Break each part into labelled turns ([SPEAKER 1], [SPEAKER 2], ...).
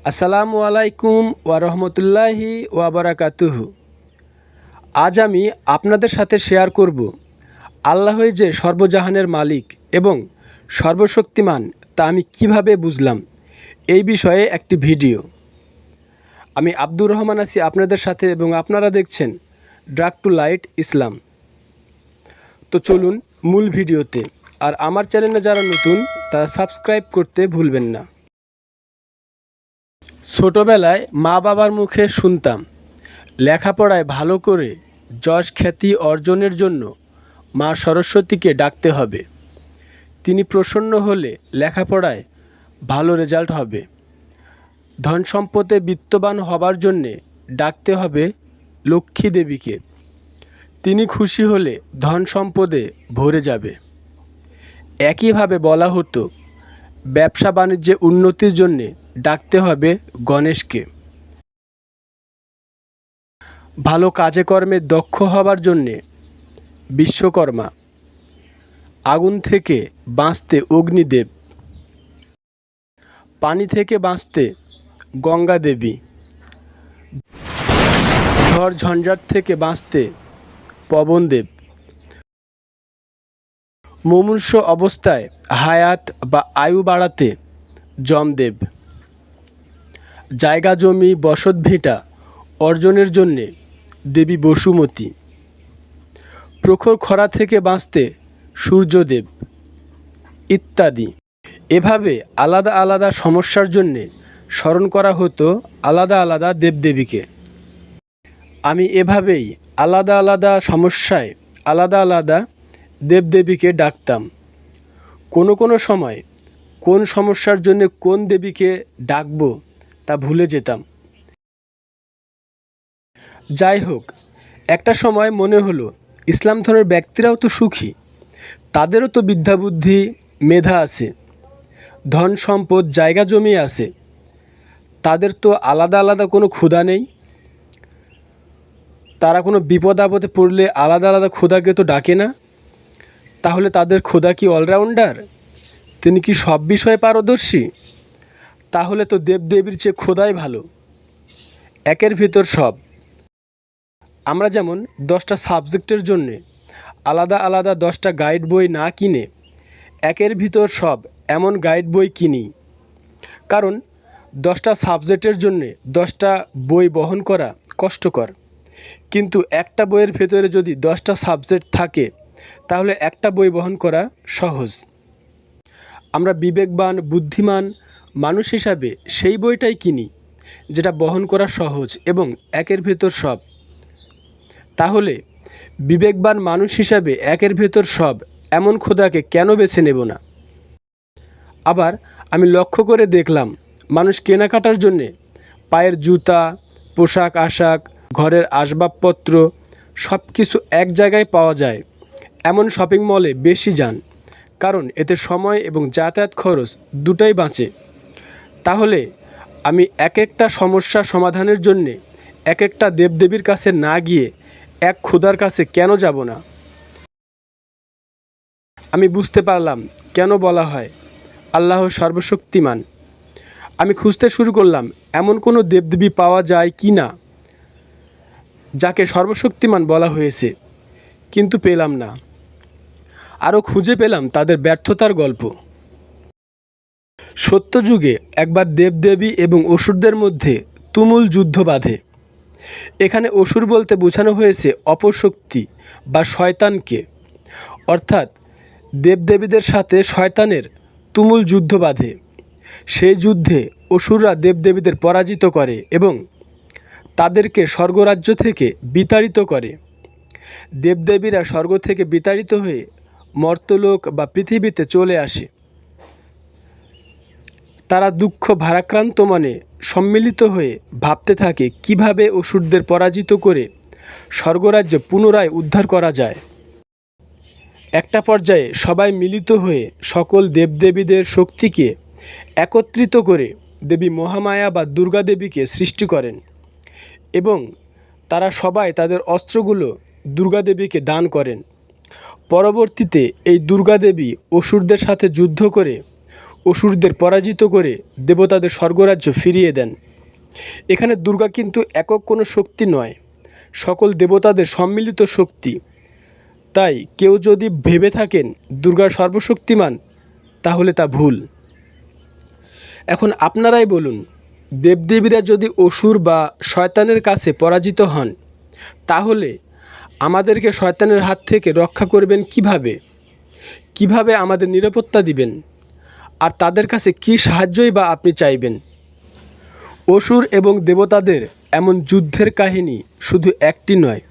[SPEAKER 1] আসসালামু আলাইকুম ওয়া রাহমাতুল্লাহি ওয়া বারাকাতুহু। আজ আমি আপনাদের সাথে শেয়ার করব আল্লাহই যে সর্বজাহানের মালিক এবং সর্বশক্তিমান তা আমি কিভাবে বুঝলাম, এই বিষয়ে একটি ভিডিও। আমি আব্দুর রহমান আছি আপনাদের সাথে এবং আপনারা দেখছেন ড্রাগ টু লাইট ইসলাম। তো চলুন মূল ভিডিওতে। আর আমার চ্যানেলে যারা নতুন তারা সাবস্ক্রাইব করতে ভুলবেন না। ছোটবেলায় মা বাবার মুখে শুনতাম, লেখাপড়ায় ভালো করে যশ খ্যাতি অর্জনের জন্য মা সরস্বতীকে ডাকতে হবে। তিনি প্রসন্ন হলে লেখাপড়ায় ভালো রেজাল্ট হবে। ধন সম্পদে বিত্তবান হবার জন্যে ডাকতে হবে লক্ষ্মী দেবীকে। তিনি খুশি হলে ধন সম্পদে ভরে যাবে। একইভাবে বলা হতো, ব্যবসা বাণিজ্যে উন্নতির জন্যে ডাকতে হবে গণেশকে। ভালো কাজে কর্মে দক্ষ হবার জন্যে বিশ্বকর্মা। আগুন থেকে বাঁচতে অগ্নিদেব, পানি থেকে বাঁচতে গঙ্গা দেবী, ঝড় ঝঞ্ঝাট থেকে বাঁচতে পবনদেব, মুমূর্ষু অবস্থায় হায়াত বা আয়ু বাড়াতে যমদেব, জায়গা জমি বসত ভিটা অর্জনের জন্যে দেবী বসুমতী, প্রখর খরা থেকে বাঁচতে সূর্যদেব ইত্যাদি। এভাবে আলাদা আলাদা সমস্যার জন্যে স্মরণ করা হতো আলাদা আলাদা দেবদেবীকে। আমি এভাবেই আলাদা আলাদা সমস্যায় আলাদা আলাদা দেবদেবীকে ডাকতাম। কোনো সময় কোন সমস্যার জন্য কোন দেবীকে ডাকবো তা ভুলে যেতাম। যাই হোক, একটা সময় মনে হলো ইসলাম ধর্মের ব্যক্তিরাও তো সুখী, তাদেরও তো বিদ্যা বুদ্ধি মেধা আছে, ধন সম্পদ জায়গা জমি আছে, তাদের তো আলাদা আলাদা কোনো ক্ষুধা নেই। তারা কোনো বিপদ আপদে পড়লে আলাদা আলাদা ক্ষুধাকে তো ডাকে না। তাহলে তাদের ক্ষুধা কি অলরাউন্ডার? তিনি কি সব বিষয়ে পারদর্শী? তাহলে তো দেবদেবীর চেয়ে খোদাই ভালো, একের ভিতর সব। আমরা যেমন 10টা সাবজেক্টের জন্যে আলাদা আলাদা 10টা গাইড বই না কিনে একের ভিতর সব এমন গাইড বই কিনি। কারণ 10টা সাবজেক্টের জন্যে 10টা বই বহন করা কষ্টকর, কিন্তু একটা বইয়ের ভেতরে যদি 10টা সাবজেক্ট থাকে তাহলে একটা বই বহন করা সহজ। আমরা বিবেকবান বুদ্ধিমান মানুষ হিসাবে সেই বইটাই কিনি যেটা বহন করা সহজ এবং একের ভেতর সব। তাহলে বিবেকবান মানুষ হিসাবে একের ভেতর সব এমন খোদাকে কেন বেছে নেব না? আবার আমি লক্ষ্য করে দেখলাম, মানুষ কেনাকাটার জন্যে পায়ের জুতা, পোশাক আশাক, ঘরের আসবাবপত্র সব কিছু এক জায়গায় পাওয়া যায় এমন শপিং মলে বেশি যান, কারণ এতে সময় এবং যাতায়াত খরচ দুটাই বাঁচে। তাহলে আমি এক একটা সমস্যা সমাধানের জন্যে এক একটা দেবদেবীর কাছে না গিয়ে এক খোদার কাছে কেন যাব না? আমি বুঝতে পারলাম কেন বলা হয় আল্লাহ সর্বশক্তিমান। আমি খুঁজতে শুরু করলাম এমন কোনো দেবদেবী পাওয়া যায় কি না যাকে সর্বশক্তিমান বলা হয়েছে, কিন্তু পেলাম না। আরও খুঁজে পেলাম তাদের ব্যর্থতার গল্প। সত্যযুগে একবার দেবদেবী এবং অসুরদের মধ্যে তুমুল যুদ্ধ বাধে। এখানে অসুর বলতে বোঝানো হয়েছে অপশক্তি বা শয়তানকে, অর্থাৎ দেবদেবীদের সাথে শয়তানের তুমুল যুদ্ধ বাধে। সেই যুদ্ধে অসুররা দেবদেবীদের পরাজিত করে এবং তাদেরকে স্বর্গরাজ্য থেকে বিতাড়িত করে। দেবদেবীরা স্বর্গ থেকে বিতাড়িত হয়ে মর্তলোক বা পৃথিবীতে চলে আসে। তারা দুঃখ ভারাক্রান্ত মনে সম্মিলিত হয়ে ভাবতে থাকে কিভাবে অসুরদের পরাজিত করে স্বর্গরাজ্য পুনরায় উদ্ধার করা যায়। একটা পর্যায়ে সবাই মিলিত হয়ে সকল দেবদেবীদের শক্তিকে একত্রিত করে দেবী মহামায়া বা দুর্গা দেবীকে সৃষ্টি করেন এবং তারা সবাই তাদের অস্ত্রগুলো দুর্গা দেবীকে দান করেন। পরবর্তীতে এই দুর্গা দেবী অসুরদের সাথে যুদ্ধ করে অসুরদের পরাজিত করে দেবতাদের স্বর্গরাজ্য ফিরিয়ে দেন। এখানে দুর্গা কিন্তু একক কোনো শক্তি নয়, সকল দেবতাদের সম্মিলিত শক্তি। তাই কেউ যদি ভেবে থাকেন দুর্গা সর্বশক্তিমান, তাহলে তা ভুল। এখন আপনারাই বলুন, দেবদেবীরা যদি অসুর বা শয়তানের কাছে পরাজিত হন, তাহলে আমাদেরকে শয়তানের হাত থেকে রক্ষা করবেন কিভাবে? কিভাবে আমাদের নিরাপত্তা দিবেন? আর তাদের কাছে কি সাহায্যই বা আপনি চাইবেন? অসুর এবং দেবতাদের এমন যুদ্ধের কাহিনী শুধু একটি নয়,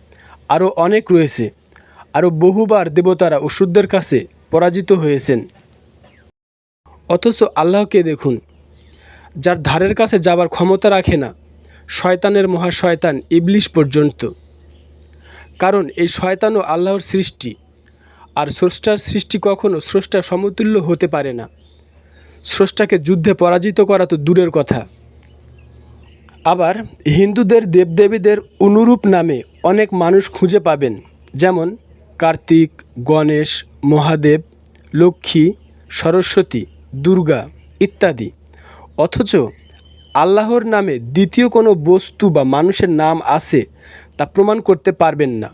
[SPEAKER 1] আরও অনেক রয়েছে। আরও বহুবার দেবতারা অসুরদের কাছে পরাজিত হয়েছেন। অথচ আল্লাহকে দেখুন, যার ধারের কাছে যাবার ক্ষমতা রাখে না শয়তানের মহাশয়তান ইবলিশ পর্যন্ত। কারণ এই শয়তানও আল্লাহর সৃষ্টি, আর স্রষ্টার সৃষ্টি কখনো স্রষ্টার সমতুল্য হতে পারে না। স্রষ্টাকে যুদ্ধে পরাজিত করা তো দূরের কথা। আবার হিন্দুদের দেবদেবীদের অনুরূপ নামে অনেক মানুষ খুঁজে পাবেন, যেমন কার্তিক, গণেশ, মহাদেব, লক্ষ্মী, সরস্বতী, দুর্গা ইত্যাদি। অথচ আল্লাহর নামে দ্বিতীয় কোনো বস্তু বা মানুষের নাম আছে তা প্রমাণ করতে পারবেন না।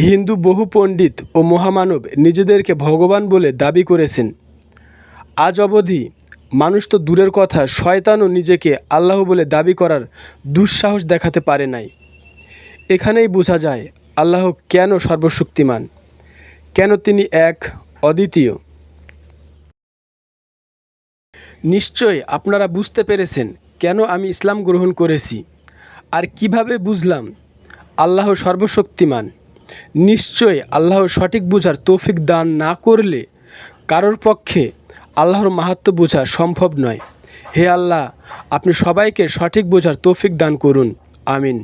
[SPEAKER 1] হিন্দু বহু পণ্ডিত ও মহামানব নিজেদেরকে ভগবান বলে দাবি করেছেন। আজ অবধি মানুষ তো দূরের কথা, শয়তানও নিজেকে আল্লাহ বলে দাবি করার দুঃসাহস দেখাতে পারে নাই। এখানেই বোঝা যায় আল্লাহ কেন সর্বশক্তিমান, কেন তিনি এক, অদ্বিতীয়। নিশ্চয় আপনারা বুঝতে পেরেছেন কেন আমি ইসলাম গ্রহণ করেছি, আর কিভাবে বুঝলাম আল্লাহ সর্বশক্তিমান। নিশ্চয় আল্লাহ সঠিক বোঝার তৌফিক দান না করলে কারোর পক্ষে আল্লাহর মাহাত্ম্য বোঝা সম্ভব নয়। হে আল্লাহ, আপনি সবাইকে সঠিক বোঝার তৌফিক দান করুন। আমিন।